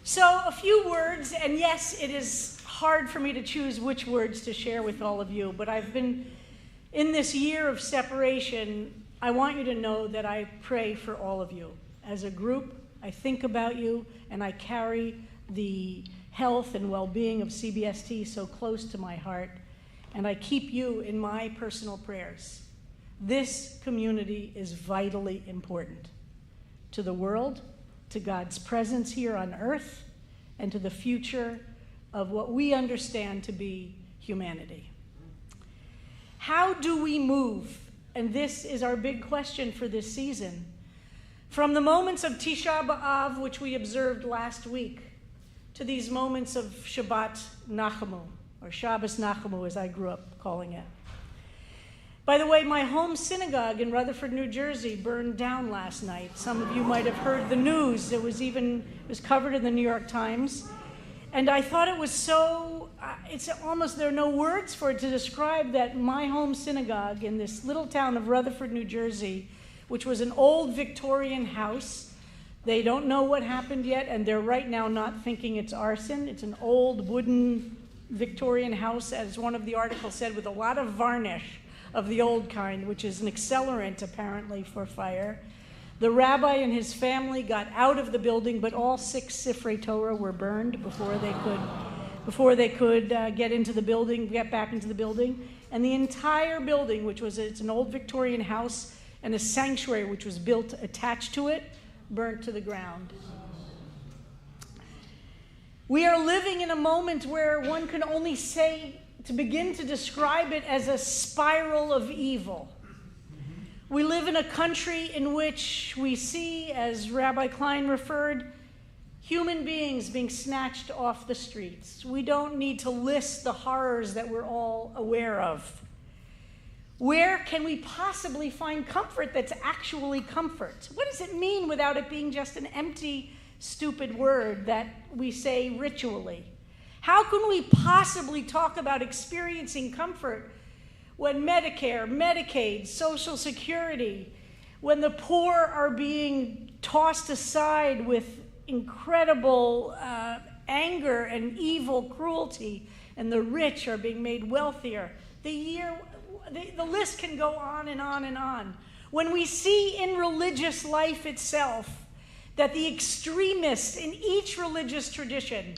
So a few words, and yes, it is hard for me to choose which words to share with all of you, but I've been in this year of separation. I want you to know that I pray for all of you. As a group, I think about you, and I carry the health and well-being of CBST so close to my heart, and I keep you in my personal prayers. This community is vitally important to the world, to God's presence here on earth, and to the future of what we understand to be humanity. How do we move? And this is our big question for this season. From the moments of Tisha B'Av, which we observed last week, to these moments of Shabbat Nachamu, or Shabbos Nachamu as I grew up calling it. By the way, my home synagogue in Rutherford, New Jersey burned down last night. Some of you might have heard the news. It was covered in the New York Times. And I thought it was so, there are no words for it to describe that my home synagogue in this little town of Rutherford, New Jersey, which was an old Victorian house. They don't know what happened yet, and they're right now not thinking it's arson. It's an old wooden Victorian house, as one of the articles said, with a lot of varnish of the old kind, which is an accelerant apparently for fire. The rabbi and his family got out of the building, but all 6 Sifrei Torah were burned before they could get back into the building. And the entire building, it's an old Victorian house, and a sanctuary which was built attached to it, burnt to the ground. We are living in a moment where one can only say, to begin to describe it as a spiral of evil. We live in a country in which we see, as Rabbi Klein referred, human beings being snatched off the streets. We don't need to list the horrors that we're all aware of. Where can we possibly find comfort that's actually comfort? What does it mean without it being just an empty, stupid word that we say ritually? How can we possibly talk about experiencing comfort when Medicare, Medicaid, Social Security, when the poor are being tossed aside with incredible anger and evil cruelty, and the rich are being made wealthier? The list can go on and on and on. When we see in religious life itself that the extremists in each religious tradition,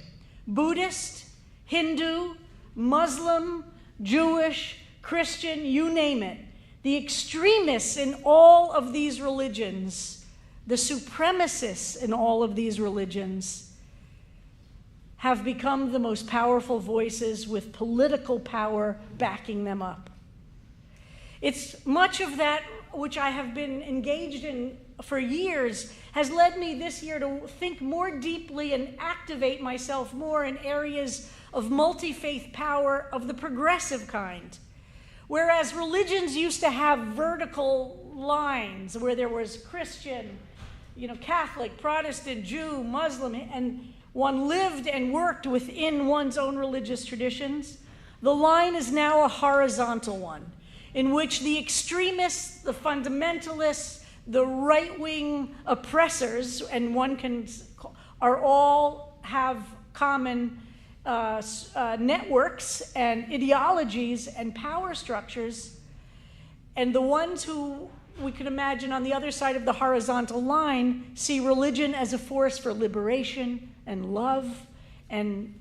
Buddhist, Hindu, Muslim, Jewish, Christian, you name it, the extremists in all of these religions, the supremacists in all of these religions, have become the most powerful voices with political power backing them up. It's much of that which I have been engaged in for years has led me this year to think more deeply and activate myself more in areas of multi-faith power of the progressive kind. Whereas religions used to have vertical lines where there was Christian, Catholic, Protestant, Jew, Muslim, and one lived and worked within one's own religious traditions, the line is now a horizontal one, in which the extremists, the fundamentalists, the right-wing oppressors, and all have common networks and ideologies and power structures, and the ones who we could imagine on the other side of the horizontal line see religion as a force for liberation and love and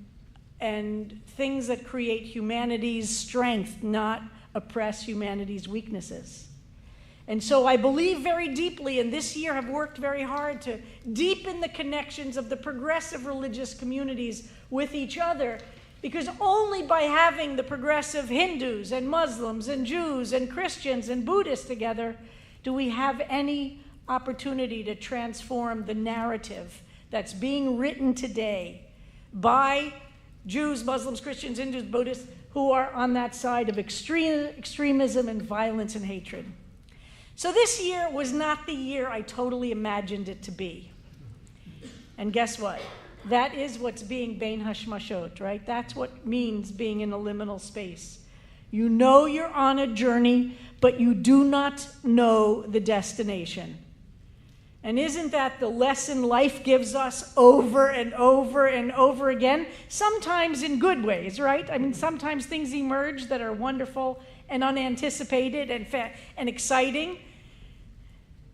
things that create humanity's strength, not oppress humanity's weaknesses. And so I believe very deeply, and this year have worked very hard to deepen the connections of the progressive religious communities with each other, because only by having the progressive Hindus and Muslims and Jews and Christians and Buddhists together do we have any opportunity to transform the narrative that's being written today by Jews, Muslims, Christians, Hindus, Buddhists, who are on that side of extremism and violence and hatred. So this year was not the year I totally imagined it to be. And guess what? That is what's being Bein Hashmashot, right? That's what means being in a liminal space. You know you're on a journey, but you do not know the destination. And isn't that the lesson life gives us over and over and over again? Sometimes in good ways, right? I mean, sometimes things emerge that are wonderful and unanticipated and exciting.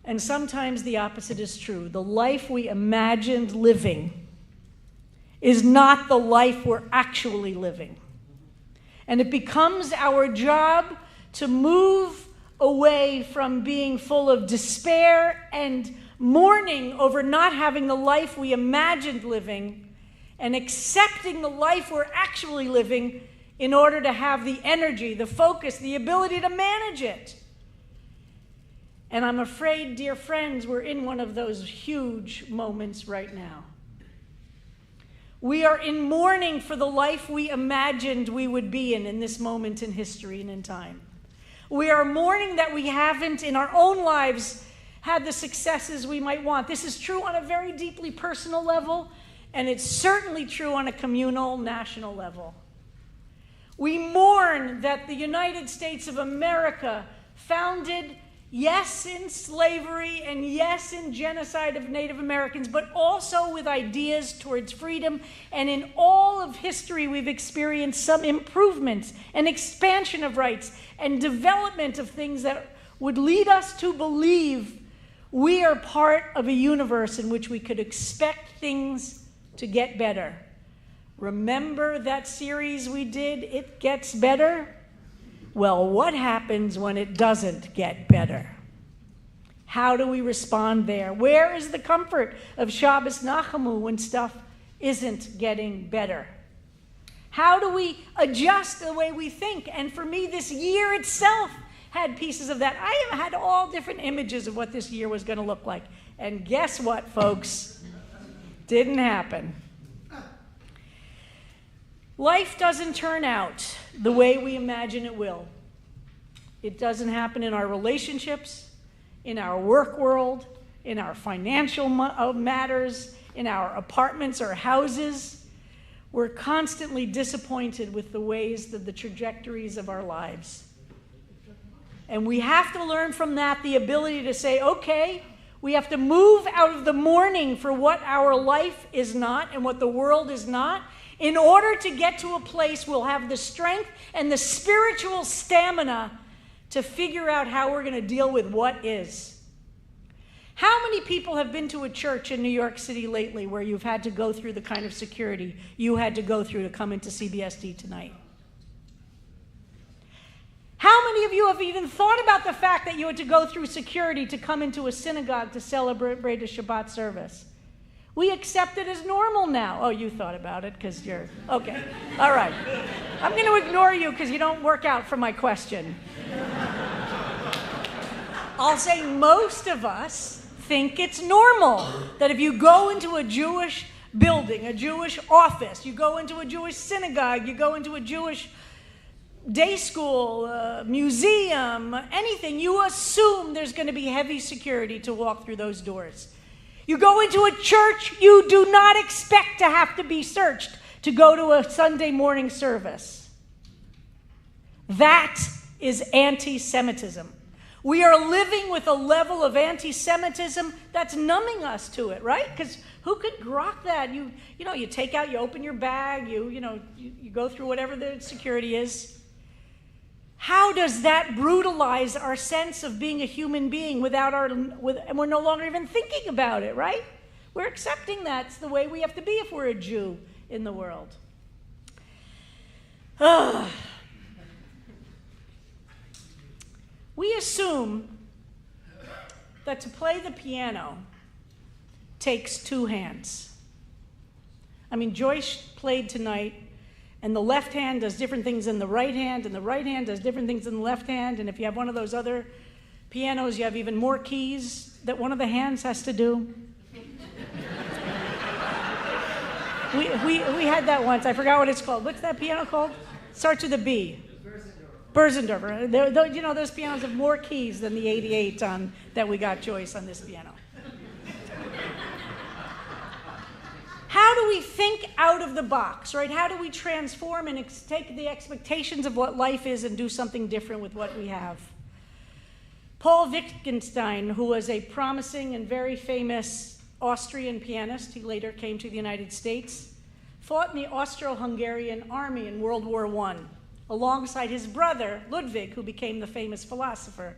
And sometimes the opposite is true. The life we imagined living is not the life we're actually living. And it becomes our job to move away from being full of despair and mourning over not having the life we imagined living and accepting the life we're actually living in order to have the energy, the focus, the ability to manage it. And I'm afraid, dear friends, we're in one of those huge moments right now. We are in mourning for the life we imagined we would be in this moment in history and in time. We are mourning that we haven't in our own lives had the successes we might want. This is true on a very deeply personal level, and it's certainly true on a communal, national level. We mourn that the United States of America, founded, yes, in slavery and yes, in genocide of Native Americans, but also with ideas towards freedom. And in all of history, we've experienced some improvements and expansion of rights and development of things that would lead us to believe we are part of a universe in which we could expect things to get better. Remember that series we did, It Gets Better? Well, what happens when it doesn't get better? How do we respond there? Where is the comfort of Shabbos Nachamu when stuff isn't getting better? How do we adjust the way we think? And for me, this year itself had pieces of that. I have had all different images of what this year was going to look like. And guess what, folks? Didn't happen. Life doesn't turn out the way we imagine it will. It doesn't happen in our relationships, in our work world, in our financial matters, in our apartments or houses. We're constantly disappointed with the ways that the trajectories of our lives. And we have to learn from that the ability to say, okay, we have to move out of the mourning for what our life is not and what the world is not, in order to get to a place we'll have the strength and the spiritual stamina to figure out how we're going to deal with what is. How many people have been to a church in New York City lately where you've had to go through the kind of security you had to go through to come into CBSD tonight? How many of you have even thought about the fact that you had to go through security to come into a synagogue to celebrate a Shabbat service? We accept it as normal now. Oh, you thought about it because you're... Okay, all right. I'm going to ignore you because you don't work out for my question. I'll say most of us think it's normal that if you go into a Jewish building, a Jewish office, you go into a Jewish synagogue, you go into a Jewish day school, museum, anything, you assume there's going to be heavy security to walk through those doors. You go into a church, you do not expect to have to be searched to go to a Sunday morning service. That is anti-Semitism. We are living with a level of anti-Semitism that's numbing us to it, right? Because who could grok that? You take out, you open your bag, you go through whatever the security is. How does that brutalize our sense of being a human being and we're no longer even thinking about it, right? We're accepting that's the way we have to be if we're a Jew in the world. We assume that to play the piano takes two hands. I mean, Joyce played tonight, and the left hand does different things than the right hand, and the right hand does different things than the left hand, and if you have one of those other pianos, you have even more keys that one of the hands has to do. we had that once. I forgot what it's called. What's that piano called? Starts with a B. Berzendorfer. Those pianos have more keys than the 88 that we got Joyce on this piano. How do we think out of the box, right? How do we transform and take the expectations of what life is and do something different with what we have? Paul Wittgenstein, who was a promising and very famous Austrian pianist, he later came to the United States, fought in the Austro-Hungarian army in World War I, alongside his brother, Ludwig, who became the famous philosopher.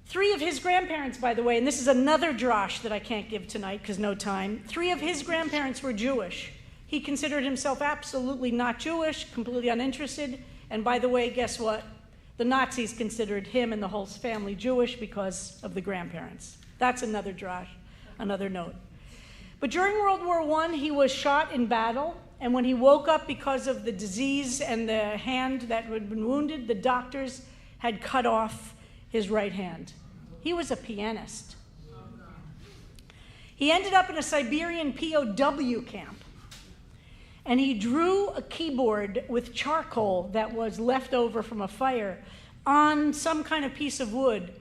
3 of his grandparents, by the way, and this is another drosh that I can't give tonight because no time, 3 of his grandparents were Jewish. He considered himself absolutely not Jewish, completely uninterested, and by the way, guess what? The Nazis considered him and the whole family Jewish because of the grandparents. That's another drosh, another note. But during World War I, he was shot in battle, and when he woke up because of the disease and the hand that had been wounded, the doctors had cut off his right hand. He was a pianist. He ended up in a Siberian POW camp, and he drew a keyboard with charcoal that was left over from a fire on some kind of piece of wood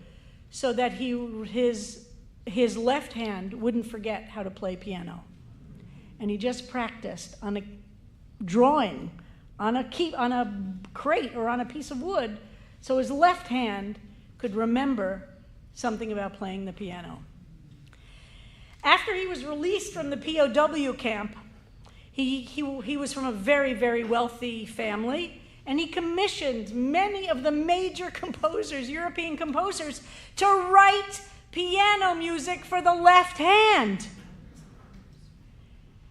so that his left hand wouldn't forget how to play piano. And he just practiced on a drawing, on a crate or on a piece of wood, so his left hand could remember something about playing the piano. After he was released from the POW camp, he was from a very, very wealthy family, and he commissioned many of the major composers, European composers, to write piano music for the left hand.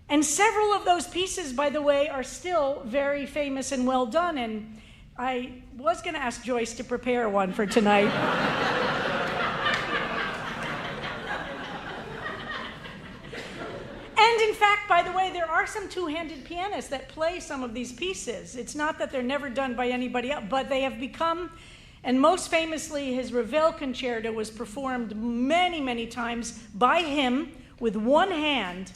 And several of those pieces, by the way, are still very famous and well done, and I was going to ask Joyce to prepare one for tonight. And in fact, by the way, there are some two-handed pianists that play some of these pieces. It's not that they're never done by anybody else, but they have become, and most famously, his Ravel Concerto was performed many, many times by him with one hand.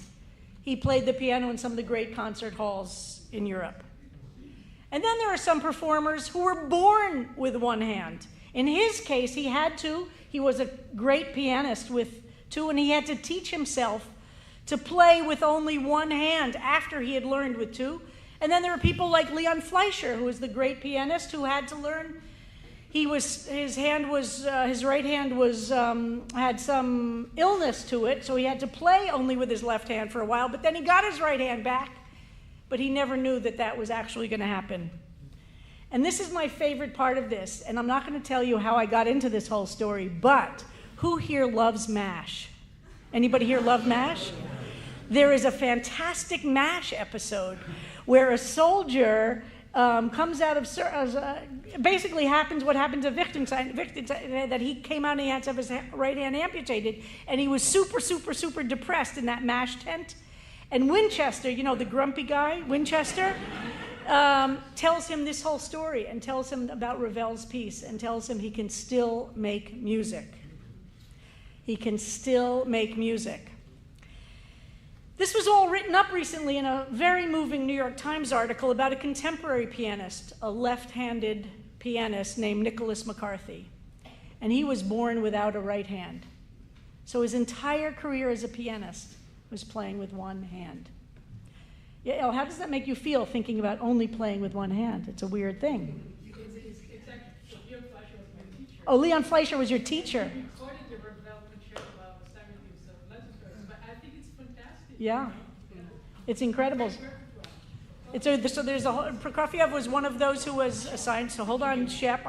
He played the piano in some of the great concert halls in Europe. And then there are some performers who were born with one hand. In his case, he had to. He was a great pianist with two, and he had to teach himself to play with only one hand after he had learned with two. And then there are people like Leon Fleischer, who was the great pianist who had to learn. His right hand had some illness to it, so he had to play only with his left hand for a while, but then he got his right hand back, but he never knew that that was actually going to happen. And this is my favorite part of this, and I'm not going to tell you how I got into this whole story, but who here loves MASH? Anybody here love MASH? There is a fantastic MASH episode where a soldier comes out of basically happens what happened to Wittgenstein, that he came out and he had to have his right hand amputated, and he was super, super, super depressed in that MASH tent. And Winchester, you know, the grumpy guy, Winchester, tells him this whole story and tells him about Ravel's piece and tells him he can still make music. He can still make music. This was all written up recently in a very moving New York Times article about a contemporary pianist, a left-handed pianist named Nicholas McCarthy. And he was born without a right hand. So his entire career as a pianist was playing with one hand. Yeah, El, how does that make you feel, thinking about only playing with one hand? It's a weird thing. Oh, Leon Fleischer was your teacher. Yeah, it's incredible. So there's Prokofiev was one of those who was assigned. So hold on, Shep.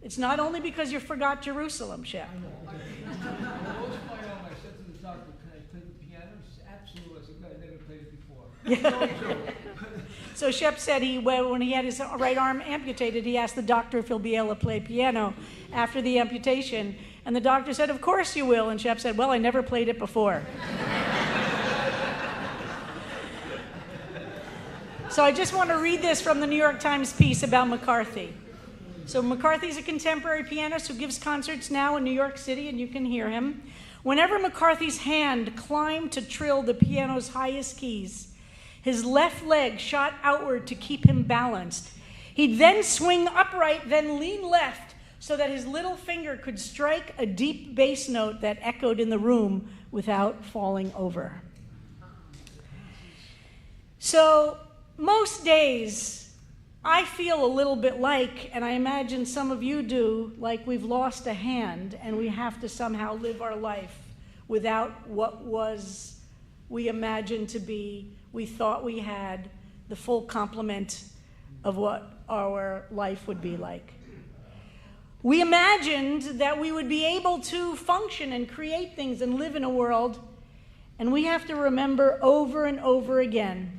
It's not only because you forgot Jerusalem, Shep. I said to the doctor, can I play the piano? She said, absolutely. I said, no, I never played it before. So Shep said when he had his right arm amputated, he asked the doctor if he'll be able to play piano after the amputation. And the doctor said, of course you will. And Shep said, well, I never played it before. So I just want to read this from the New York Times piece about McCarthy. So McCarthy's a contemporary pianist who gives concerts now in New York City, and you can hear him. Whenever McCarthy's hand climbed to trill the piano's highest keys, his left leg shot outward to keep him balanced. He'd then swing upright, then lean left, so that his little finger could strike a deep bass note that echoed in the room without falling over. So most days, I feel a little bit like, and I imagine some of you do, like we've lost a hand and we have to somehow live our life without what was we imagined to be, we thought we had the full complement of what our life would be like. We imagined that we would be able to function and create things and live in a world, and we have to remember over and over again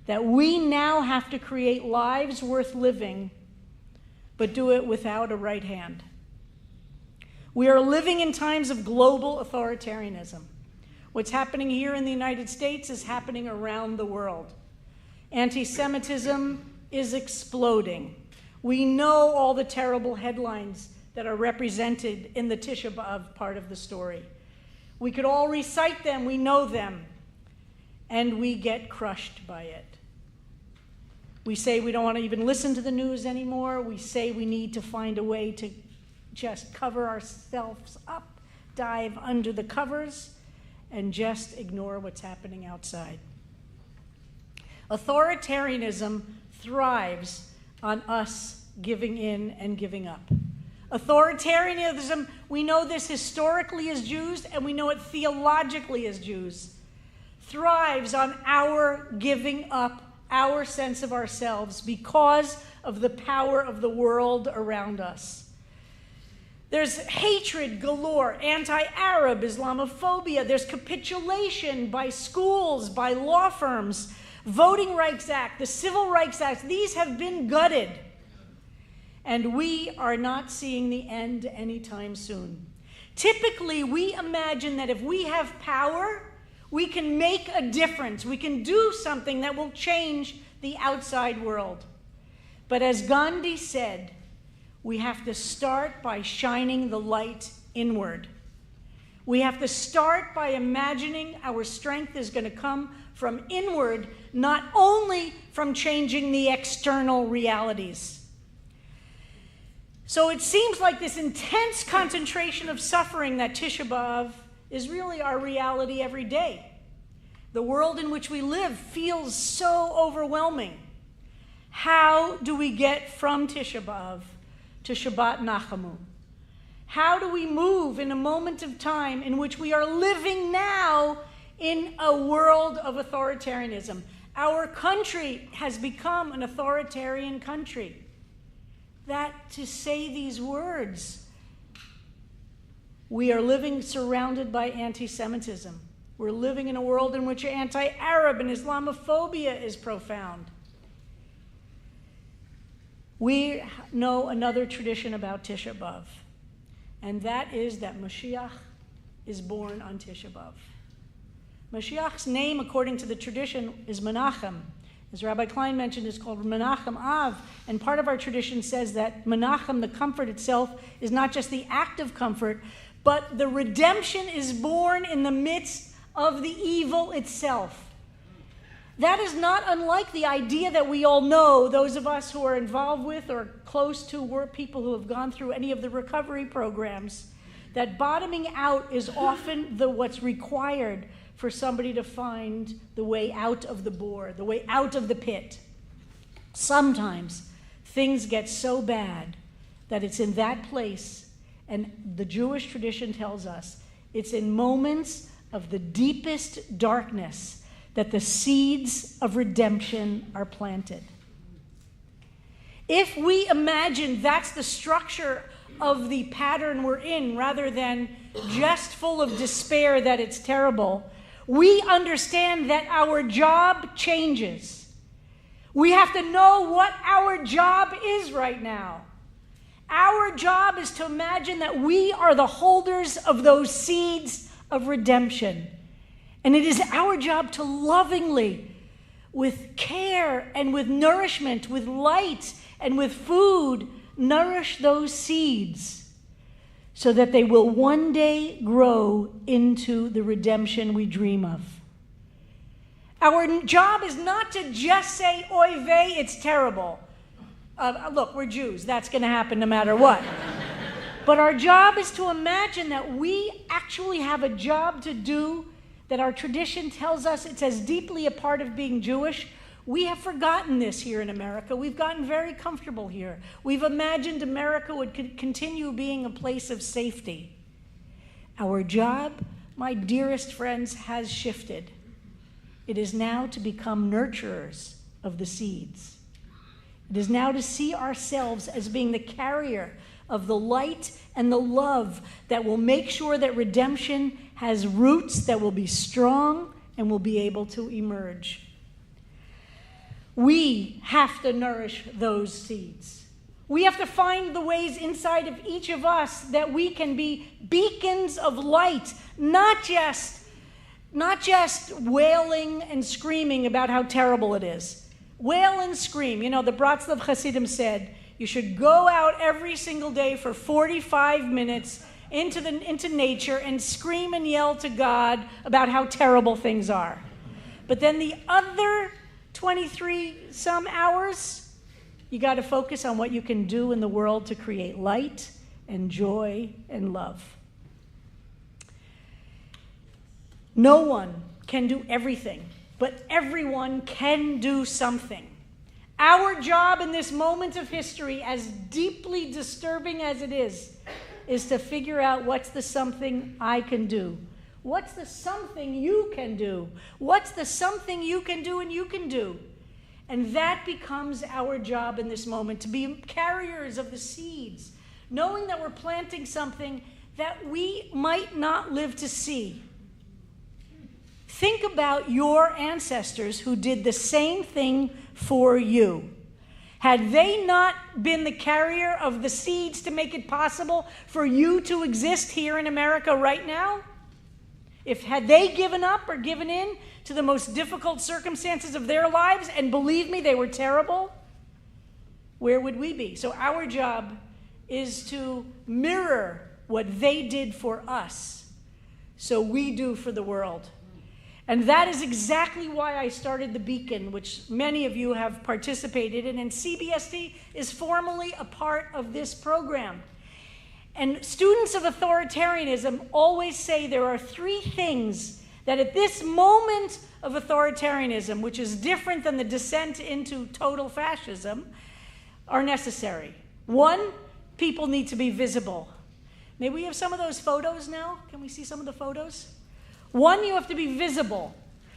that we now have to create lives worth living, but do it without a right hand. We are living in times of global authoritarianism. What's happening here in the United States is happening around the world. Anti-Semitism is exploding. We know all the terrible headlines that are represented in the Tisha B'Av part of the story. We could all recite them, we know them, and we get crushed by it. We say we don't want to even listen to the news anymore. We say we need to find a way to just cover ourselves up, dive under the covers, and just ignore what's happening outside. Authoritarianism thrives on us giving in and giving up. Authoritarianism, we know this historically as Jews, and we know it theologically as Jews, thrives on our giving up our sense of ourselves because of the power of the world around us. There's hatred galore, anti-Arab, Islamophobia. There's capitulation by schools, by law firms, Voting Rights Act, the Civil Rights Act. These have been gutted. And we are not seeing the end anytime soon. Typically, we imagine that if we have power, we can make a difference. We can do something that will change the outside world. But as Gandhi said, we have to start by shining the light inward. We have to start by imagining our strength is going to come from inward, not only from changing the external realities. So it seems like this intense concentration of suffering that Tisha B'Av is really our reality every day. The world in which we live feels so overwhelming. How do we get from Tisha B'Av to Shabbat Nachamu? How do we move in a moment of time in which we are living now in a world of authoritarianism? Our country has become an authoritarian country. That to say these words, we are living surrounded by anti-Semitism. We're living in a world in which anti-Arab and Islamophobia is profound. We know another tradition about Tisha B'Av, and that is that Mashiach is born on Tisha B'Av. Mashiach's name, according to the tradition, is Menachem. As Rabbi Klein mentioned, is called Menachem Av, and part of our tradition says that Menachem, the comfort itself, is not just the act of comfort, but the redemption is born in the midst of the evil itself. That is not unlike the idea that we all know, those of us who are involved with or close to people who have gone through any of the recovery programs, that bottoming out is often what's required for somebody to find the way out of the bore, the way out of the pit. Sometimes things get so bad that it's in that place, and the Jewish tradition tells us it's in moments of the deepest darkness that the seeds of redemption are planted. If we imagine that's the structure of the pattern we're in, rather than just full of despair that it's terrible, we understand that our job changes. We have to know what our job is right now. Our job is to imagine that we are the holders of those seeds of redemption. And it is our job to lovingly, with care and with nourishment, with light and with food, nourish those seeds so that they will one day grow into the redemption we dream of. Our job is not to just say, oy vey, it's terrible. Look, we're Jews. That's going to happen no matter what. But our job is to imagine that we actually have a job to do, that our tradition tells us it's as deeply a part of being Jewish. We have forgotten this here in America. We've gotten very comfortable here. We've imagined America would continue being a place of safety. Our job, my dearest friends, has shifted. It is now to become nurturers of the seeds. It is now to see ourselves as being the carrier of the light and the love that will make sure that redemption has roots that will be strong and will be able to emerge. We have to nourish those seeds. We have to find the ways inside of each of us that we can be beacons of light, not just wailing and screaming about how terrible it is. Wail and scream. You know, the Bratslav Hasidim said, you should go out every single day for 45 minutes into nature and scream and yell to God about how terrible things are. But then the other 23 some hours, you got to focus on what you can do in the world to create light and joy and love. No one can do everything, but everyone can do something. Our job in this moment of history, as deeply disturbing as it is to figure out what's the something I can do. What's the something you can do? What's the something you can do and you can do? And that becomes our job in this moment, to be carriers of the seeds, knowing that we're planting something that we might not live to see. Think about your ancestors who did the same thing for you. Had they not been the carrier of the seeds to make it possible for you to exist here in America right now? Had they given up or given in to the most difficult circumstances of their lives, and believe me, they were terrible, where would we be? So our job is to mirror what they did for us, so we do for the world. And that is exactly why I started the Beacon, which many of you have participated in, and CBSD is formally a part of this program. And students of authoritarianism always say there are three things that at this moment of authoritarianism, which is different than the descent into total fascism, are necessary. One, people need to be visible. May we have some of those photos now? Can we see some of the photos? One, you have to be visible.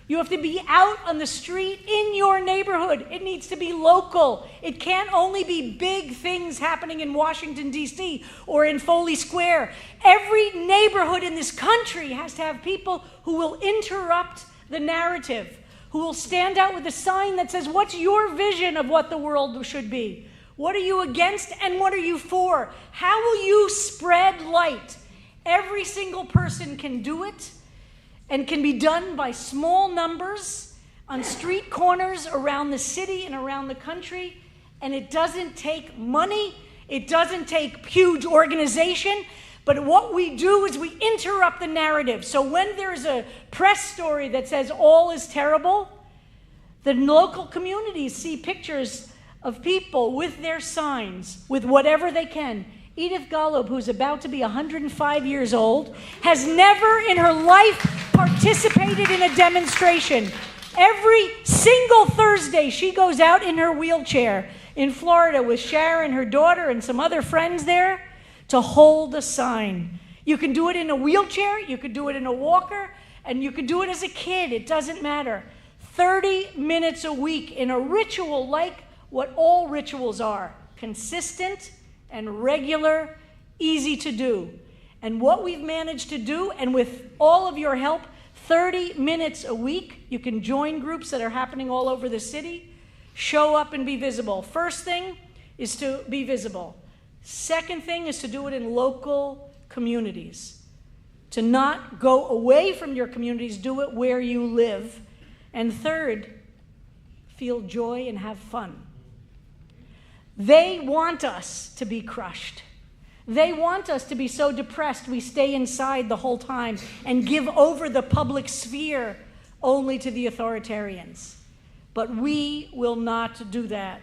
You have to be out on the street in your neighborhood. It needs to be local. It can't only be big things happening in Washington, D.C. or in Foley Square. Every neighborhood in this country has to have people who will interrupt the narrative, who will stand out with a sign that says, what's your vision of what the world should be? What are you against and what are you for? How will you spread light? Every single person can do it, and can be done by small numbers on street corners around the city and around the country. And it doesn't take money. It doesn't take huge organization. But what we do is we interrupt the narrative. So when there's a press story that says all is terrible, the local communities see pictures of people with their signs, with whatever they can. Edith Golub, who's about to be 105 years old, has never in her life participated in a demonstration. Every single Thursday, she goes out in her wheelchair in Florida with Sharon, her daughter, and some other friends there to hold a sign. You can do it in a wheelchair, you could do it in a walker, and you could do it as a kid. It doesn't matter. 30 minutes a week in a ritual like what all rituals are. Consistent and regular, easy to do. And what we've managed to do, and with all of your help, 30 minutes a week, you can join groups that are happening all over the city, show up and be visible. First thing is to be visible. Second thing is to do it in local communities. To not go away from your communities, do it where you live. And third, feel joy and have fun. They want us to be crushed. They want us to be so depressed we stay inside the whole time and give over the public sphere only to the authoritarians. But we will not do that.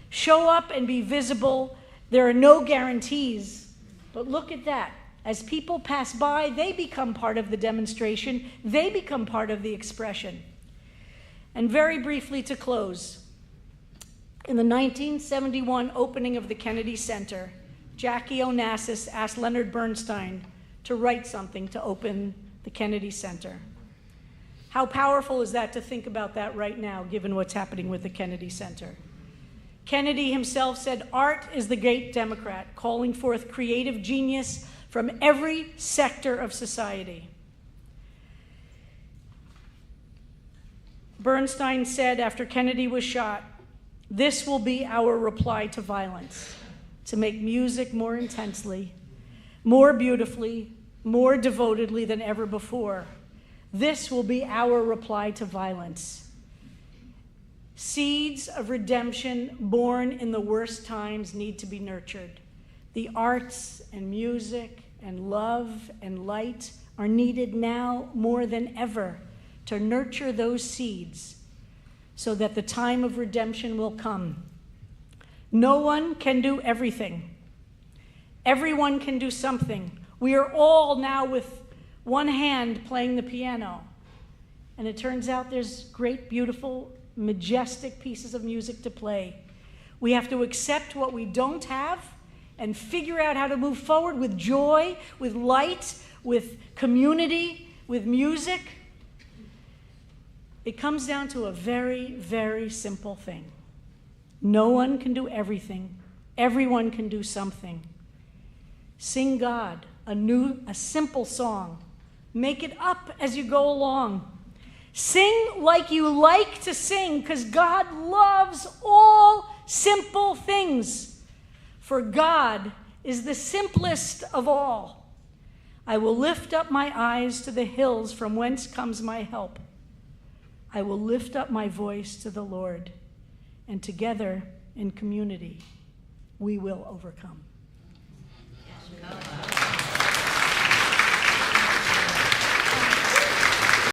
Show up and be visible. There are no guarantees. But look at that. As people pass by, they become part of the demonstration. They become part of the expression. And very briefly to close, in the 1971 opening of the Kennedy Center, Jackie Onassis asked Leonard Bernstein to write something to open the Kennedy Center. How powerful is that to think about that right now, given what's happening with the Kennedy Center? Kennedy himself said, "Art is the great democrat, calling forth creative genius from every sector of society." Bernstein said after Kennedy was shot, "This will be our reply to violence, to make music more intensely, more beautifully, more devotedly than ever before. This will be our reply to violence." Seeds of redemption born in the worst times need to be nurtured. The arts and music and love and light are needed now more than ever to nurture those seeds so that the time of redemption will come. No one can do everything. Everyone can do something. We are all now with one hand playing the piano. And it turns out there's great, beautiful, majestic pieces of music to play. We have to accept what we don't have and figure out how to move forward with joy, with light, with community, with music. It comes down to a very, very simple thing. No one can do everything. Everyone can do something. Sing God a simple song. Make it up as you go along. Sing like you like to sing, because God loves all simple things. For God is the simplest of all. I will lift up my eyes to the hills from whence comes my help. I will lift up my voice to the Lord, and together in community we will overcome.